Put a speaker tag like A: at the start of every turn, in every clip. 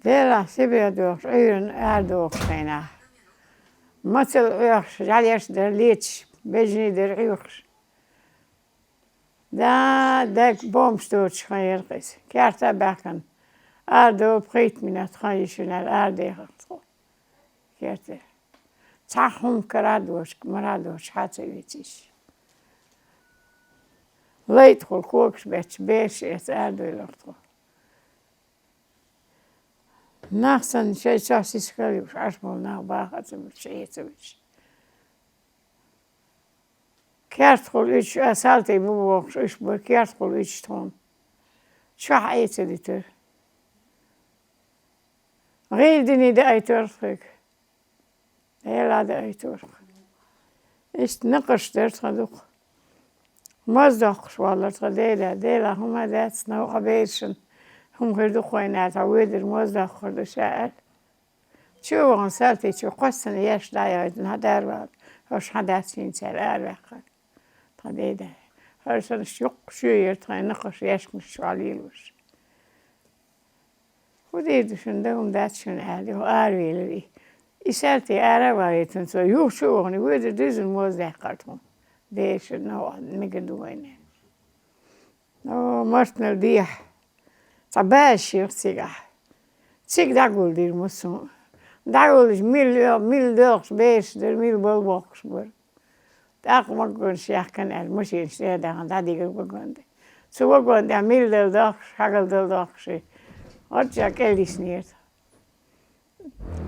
A: Dela sebedoks uren erdoksena. Matsel uurs jaliers der liets, bejni der uurs. Da boomstoot gaan ergens. Kerta bakken. Erdo priet minat gaan je snel erdegert. Kerta. Tsachum marados hatsevitis. Leit gol koks bees het erdoelert. Nachsan şeças iskalius asmol na bahatsım şeyetmiş. Kertgol üç asalte bu boks üç bu kertgol üç ton. Şah eteditür. Reildini de aytörfük. Elade aytörfük. İşte ne kıştır saduk. Mazdak şuallar dela huma dat nou abeersen. هم خرد خوینات عوید الموزع خرد شاعر شو عن سالتي شو قصنا ياش دايد نهدر بعد هش حدثين سال أربعة طبيعي هرسن شق شو يرتقي نقش ياش مش عليلوش وديد شندهم دات شن عادي وأروي إسالتي أربعة تنسى يو شو غني ويد ديز الموزع قرطهم ديش نوع مقدوين نو مرتنا الديح Tabaş yırtığa. Çık da guldir musun? Da guldir mil dört beştir mil bol boks bur. Da kuma şahkan el muşin işte da diğer baganda. Su baganda mil dört hagal dört şey. Orçak elisniyet.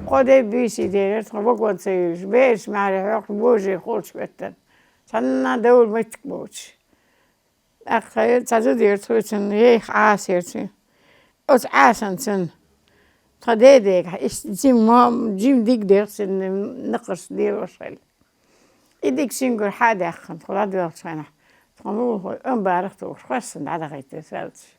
A: Kode büyüsü der. Baganda sayılır. Beş mağara boje hoş betten. Sana davul metik boç. Akşam tadı der tutun yeh asirsin. Als aasentsen, tadedek, is jim dik dersen nakers deelwarsel. Idik singur hadekhan, tolad weltsana. Tramul onbarig toch gasten, dat gaat het zelfs.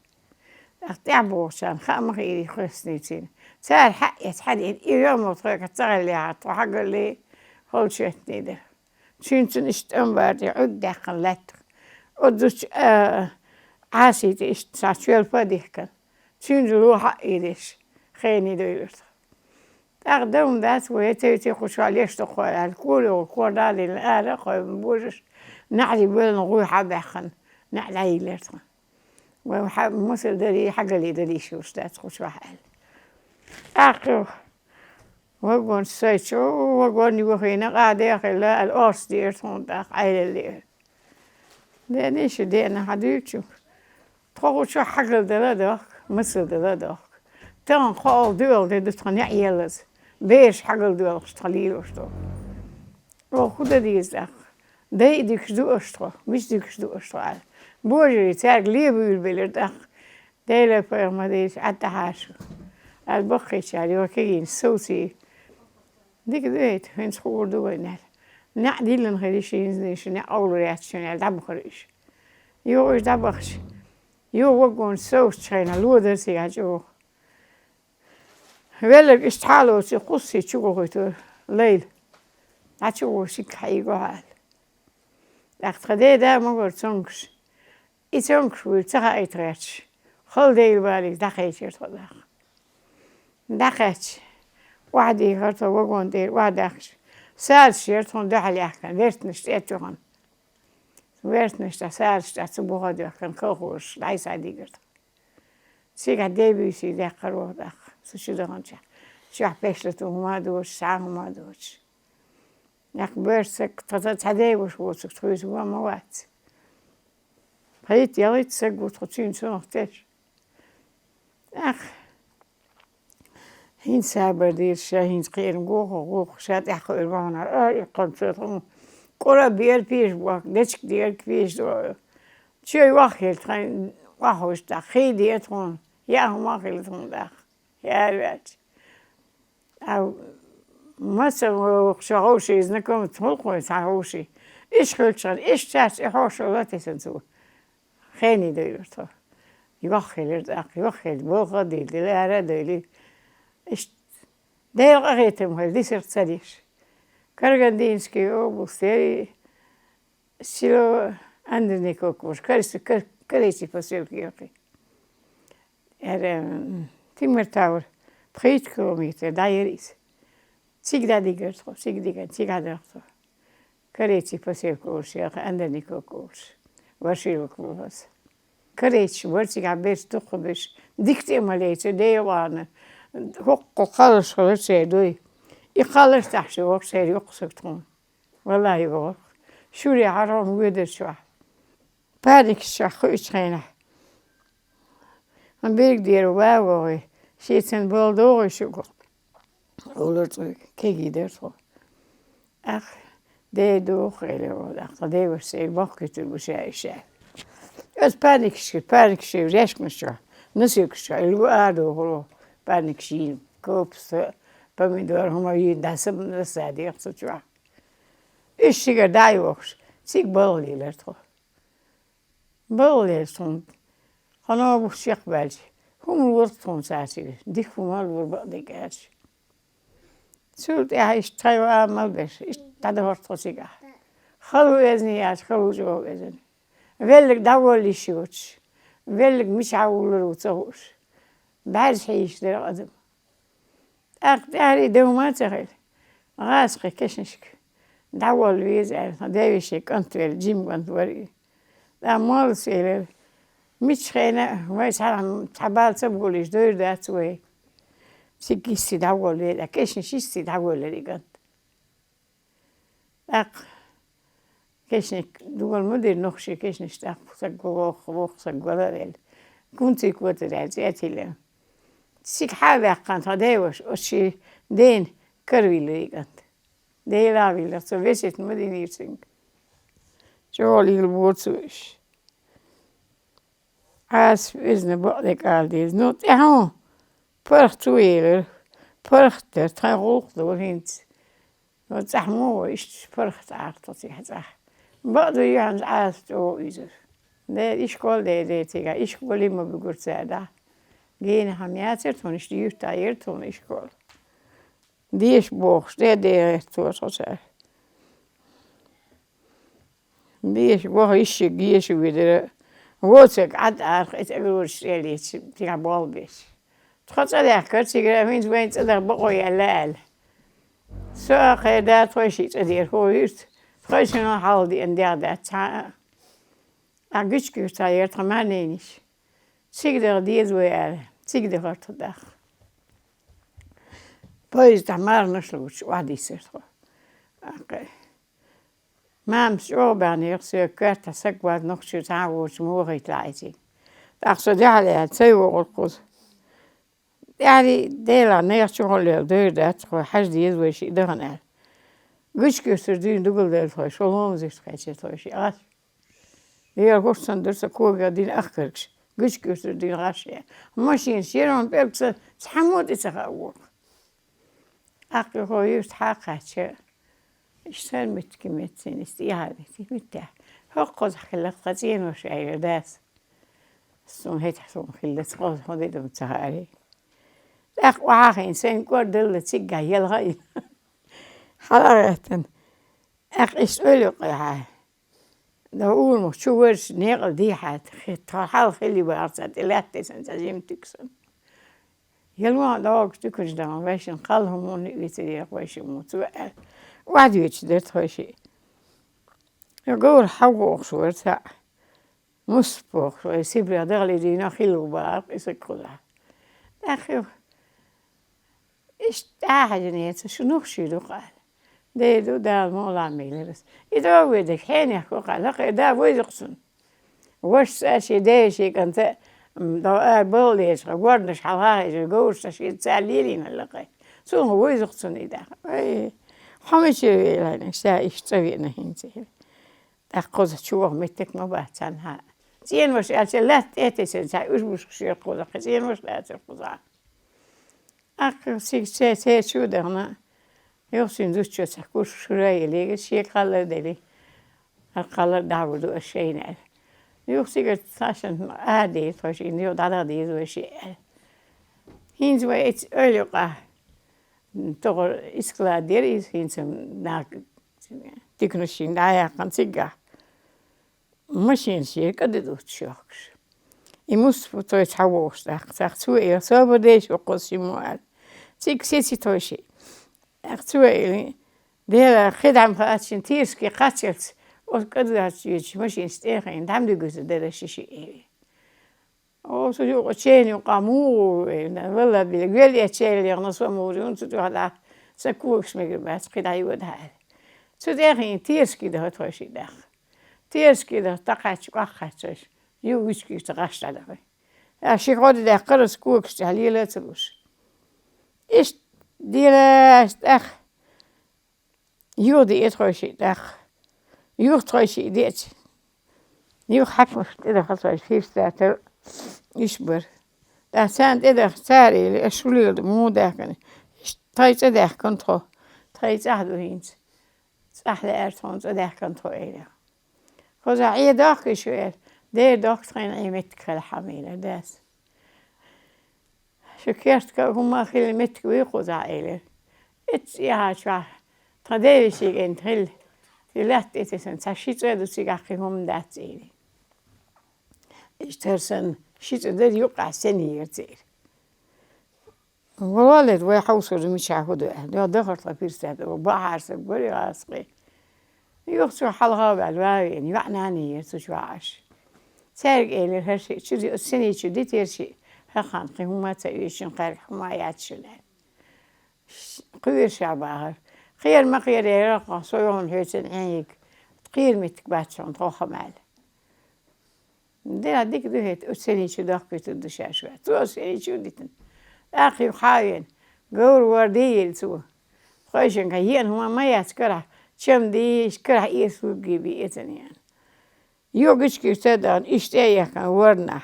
A: Echt ja boorsan, ga maar hier gast niet zien. Zij het had in ieder moet terug het zeggen ja, toch hagele holchet niet. Sinds is het onbaardig uitdagen letter. Of dus aasit is het seksueel padikken. Sinds روح إيدش خيني دويرت. أقدم ذات ويتيتي خوشاليش تقول الكل وكل هذه الآلة قوم بوجش نعلي بين روح عبخن نعلي لرتها. وحب مثل دري حاجة لي دري شو استات خوشال. آخر وقون سيتشو وقون يوخينا قاعدة خلا الأرض ديرتون داخ عيل اللي. ده نيش ده أنا حديتشو. تقول شو حاجة ده مثل ده تان خال دول ده تاني عيالز بيش حاجة دول استقليل وشتو وخود ديزدخ ده ديكشدو أشتو مش ديكشدو أشتو على بوجري تاج ليبول بلردخ ده لا فرما ديش عتهاش البخي شاري وكين صوتي ديك دويت فين سخور دوينال نعدي لن خريشين نيش نعول رياتشون دبخريش يوش دبخش Jo وقون صوت شينا لودر سياجو ولك استحالو سيقصي تشوفه هيتو ليل ناتشوفه سيكحيقو هال لقد خدي ده مقر تونكش تونكش ويتسخا ايتراتش خل ديل بالك دخيتش يرتخ دخيتش واحد يخرطو وقون دير واحد دخش سالش يرتخون دحل يحكن ويرتنش تيتوهن ويرتنش تسالش تسبوها دخن كوخوش ليس عديقرت سيقا ديبيسي دقرو دخ سوشدهن شح بيشلتو هما دوش ساعة هما دوش يق بيرسك تديبوش بوسك تخويز هما موات بيت يليت سقو تخوتين سنختش أخ هين سابر دير شاهين تقيرم قوخ شاد اخو إربانا يقن شدهم كورا بير بيش بواك ديشك دير بيش دو شوي واخيل تخين واخوش داخ خي ديتون يا هم واخيلتون داخ يا الوات أو مثلا شغوشي إذا كنت تلقوا شغوشي إيش خلشان إيش تاس إحوش ولا تسنسو خيني ديرتو يوخيل داخ يوخيل بوغا ديلي لا ديلي إيش دير غيتم هل دي سرت سديش كارغاندينسكي أو بوستيري سيلو عندني كوكوش كريسي فاسيل كيوكي تيمر تاور 3 kilometre dairesi. Sigda digerto, sigadato. Kareci pasir koos, ja, en dan ik ook koos. Waarschijnlijk was. Kareci, wordt ik best toch gebus. Dicht in mijn leven, de waren. Hokkel alles gelukt, zei doei. Ik ga alles taxen, ook zei ik gezegd gewoon. Wallahi hoor. Shuri haram weer zo. Padik zag goed schijnen. Dan ben ik die wou. Zit een bal door zoeken. Hoe terug, kijk je daar zo. Ach, de doorgelen, achter de was ze wakker toen zei ze. Het panikje, restmesje. Nasukje, heel aardig, panikje, koopste, pomidor, maar je dat ze me zei echt zo. Is zeker daar was, zie bolleer toch. Bolleer stond, gewoon op zich bij. Hoe wordt het ons eigenlijk? Dicht voor mij wordt ik eens. Zo, hij is allemaal best. Dat hoort tot zich. Geloof is niet uit, geloof zo is het. Welk dat wel is zoiets. Welk mishouden het zo is. Bij is er altijd. Echt, daar is de moment zeg. Raas gekessensk. Dat wel weer zijn. Dat is je kant weer, Jim kant weer. Dat moet zeggen. Misschien, wij zijn tabal zo goed door dat way. Si kissi da vuole, la keshin shissi da vuole rigat. Ach, keshin dugal mudir noxi keshin stak sagwoch sagwalel. Kunti kwotere zetile. Sik hada kant hadewas oshi den karvil rigat. De la villa so vesit mudir sing. Zo ligel bootsuish. As is ne bodek al dis not ehon. Prachtig, prachtig, het gaat hoog doorheen. Het is mooi, het is prachtig, dat ik het zeg. Wat doe je aan het aasto is er? Nee, ik wil dit zeggen, ik wil niet meer begonnen zijn. Geen hamiater, toen is die juist daar, toen is school. Die is boos, die deed het zo zeg. Die is boos, die is weer. Wat ik had, het is weer stel, die gaat balbes. Trots dat ik zeg, mensen weten dat ik boeien laal. Zo ga je dat trots die gehoord. Trots je nog al die en dat. Agustus sta je er maar niet. Zie je die zo er. Zie je dat dag. Pues dat maar nog sloot. Wat is er toch? Oké. Mam zo ben ik zo kort dat ik wat nog zo zou morgen laten. Dat zo daar het zo goed. يعني ديلا نيرتشغل ديردات حاجة يدوي شيء دهنا قش كسردين دقل دير فاش والله زيش خايش توشي عاش هي قصة درس كوجا دين أخرش قش كسردين غاشية ماشين شيرون بيركس تحمود يتخاوق أخي هو يستحقش إشتغل متكمتين استيعابي متى هقص خلق قزين وشعير داس سون هيت حسون خلص قص هذي دم تهاري أخ وعاقين سين كوردل تيجا يلغي حلقة أخ إسألك يا داول مشوورش نقل دي حد حال خلي بارسات إلاتي سنتجيم تكسن يلوا داوك تكش دام واش نقلهم ونقيتي واش متوقع واحد يتشدت هاشي يقول حقوق شورتا مسبوق ويسيب لي دغلي دينا خلو بار يسكرها أخي إيش تعجنيت شنو شيلو قال ده ده ما عميلرس إذا ودك حين يحكوا قال لقي ده ويدقسن وش أشي ده شيء كنت ده بوليش غورنش حلاها جوش شيء تساليلين لقي سو ويدقسن إذا حمشي يعني سايشتوي نهينتي أخذ شو متك ما بعتنها زين وش أشي لا تأتي ساي وش شيء قولا زين وش لا تقولا أخ سي شو دهنا يوصين دوش تحكوش شراي ليه شيء قال دلي قال دعوة الشيء نال يوصي عشان عادي فاشين يو دعادي ذو شيء هين زويت أولقة تقول إسكلا ديري هين سم ناك تكنشين دايا كنتيجا ماشين شيء كده دوتشوكش يموس فتوي تحوش تحت سوي صابر ديش وقصي موال سيسي توشي أختوي ديلا خدام خاتشين تيرسكي قاتشلت وكذا هاتشيش ماشي نستيقين دام دقوس ديلا شيء أو سجوا تشيني وقامور والله بالقول يا تشيني يغنصوا موريون سجوا هذا سكوكس مقربات قيد عيود هذا سديقين تيرسكي ده توشي ده تيرسكي ده تقاتش وقاتش يوشكي تقاشت على أشي قد ده قرص كوكس عليه لا تلوش إيش ديلاش أخ يودي يتخشي أخ يخشي ديت يخحكمش إذا خصوص في ستة يشبر ده سند إذا ساري الشولي مو ده كان تايت إذا كنترو تايت أحد وهينز أحد أرتونز إذا كنترو إله خذ عيه داخل شوية ده دكتورين عيمتك في الحميلة داس شكرت كهما خلمتك ويخذ عائلة إتس يا شو تدري شيء أنت هل لات إتسن ساشيت هذا سيجاكهم دات إيلي إشترسن شيت ده يقع سنة يرتير والله ويحوصل مش عهده ده دخلت لبيرسات وبحر سبوري عاسقي يخسر حلقة بالوارين يعناني يرتوش عاش سارق إلى هالشيء شدي السنة شدي تيرشي هخان قيمة تأيشن قارق حمايات شلال قوير شعبها خير ما خير يرقى صيون هيتن عيك تقير متكباتشون طوخة مال دينا ديك دهيت السنة شدي تدو شاشوات تو السنة شديتن أخي خاين قول وردي لسوه خايشن كيين هما ما يتكره شم ديش كره يسوق جيبي إتنيان يوجش كيستدان إشتايا كان ورنا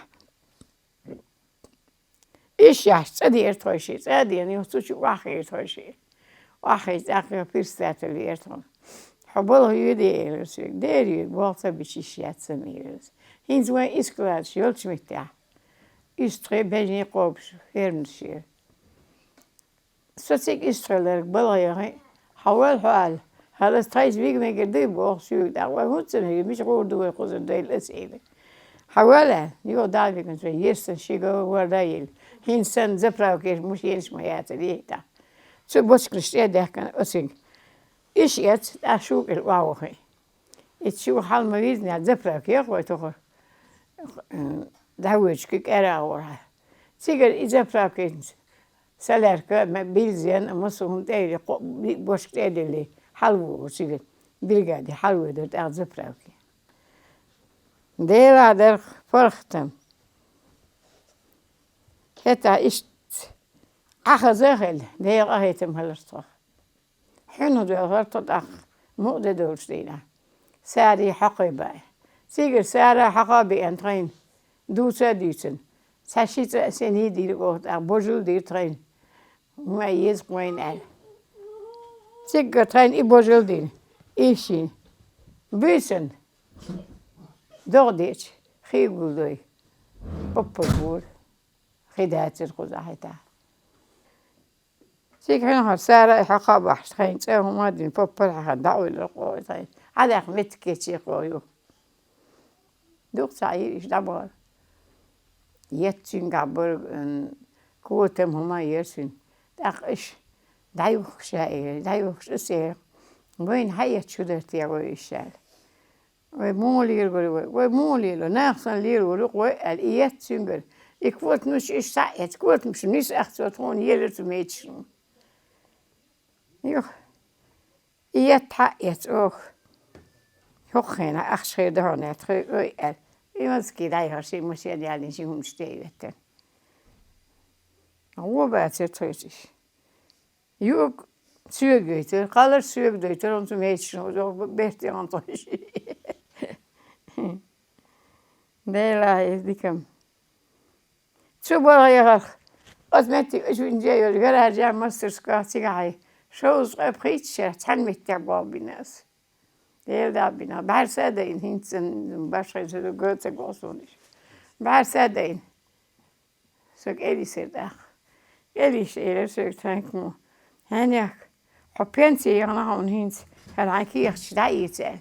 A: إيش يا صديق توشي صديق يعني وصوش واحد توشي واحد أخي بيرستات اللي يرتون حبله يدي إلسك داري والله بيشيشيات سميرس هين زوين إسكلات شيلش متاع إستري بيجي قوبش فيرمشير سوتك إسترلك بلاي حوال هذا ستايس بيج مقدر بوخشوا ده وهوتسن مش قردوا يخزن ده الأسئلة حوالا يو دافي كنت يستن شيء وردايل هين سن زبرة وكيش مش ينش ميات ليه ده شو بس كريستيا ده كان أسيج إيش يت أشوف الواوخي يتشوف حال مريضنا زبرة كيف وتخر ده وش كيك أرا ورها سيجر زبرة كيس سلرك ما بيلزين مصهم تاني بوش تاني ليه حلو وسيجر بيلقى حلو ده تأخذ زبرة كي ديلا در فرختم حتى إشت أخ زغل ديلا هيتم هالرصاخ حنو دو غلطت أخ مؤدة دولش دينا ساري حقيبة سيجر سارة حقابي أنترين دوسا ديسن ساشيت سني دي لقوت أبوجل دي ترين ما يزقوين أل سيجر ترين إبوجل دي إيشي بيسن دغديش خي قولي بابور خدات الخزاحتا سيك حين سارة حقا بحش خين تساهم هادين بابور حقا دعوي للقوة خين هذا أخمتك شي قويو دوق سعير إيش دبار يتشين قبر قوتهم هما يرسين داق إيش دايوخ شاير دايوخ شسير وين حيات شدرت يا ويشال ومولي ناقصن لير ولق الإيات سنجر يكفوت نش إيش ساعت كفوت مش نيس أختون يلت ميتشن يوه إيات حقت أوه هخنا أخشى دهنا تخي يمسكي دايها شيء مش يعني شيء هم شتيلتن هو بعد تريش يوك سوغيتر قالر سوغيتر أنتم ميتشن وبيرتي أنتوشي ديلا يديكم شو برايك أزمتي إيش بنجي الجرا جا ماستر سكاتي عاي شو صغير بخيتش تحلمت تعبوا بناس ديلا بنا بعد سادين هنتن باشا يزيدوا قوت قوسونيش بعد سادين سوق إلي سيداخ إلي شيء سوق تانكمو هنيك حبينتي أنا هون هنت هالعكية شدعي يتسأل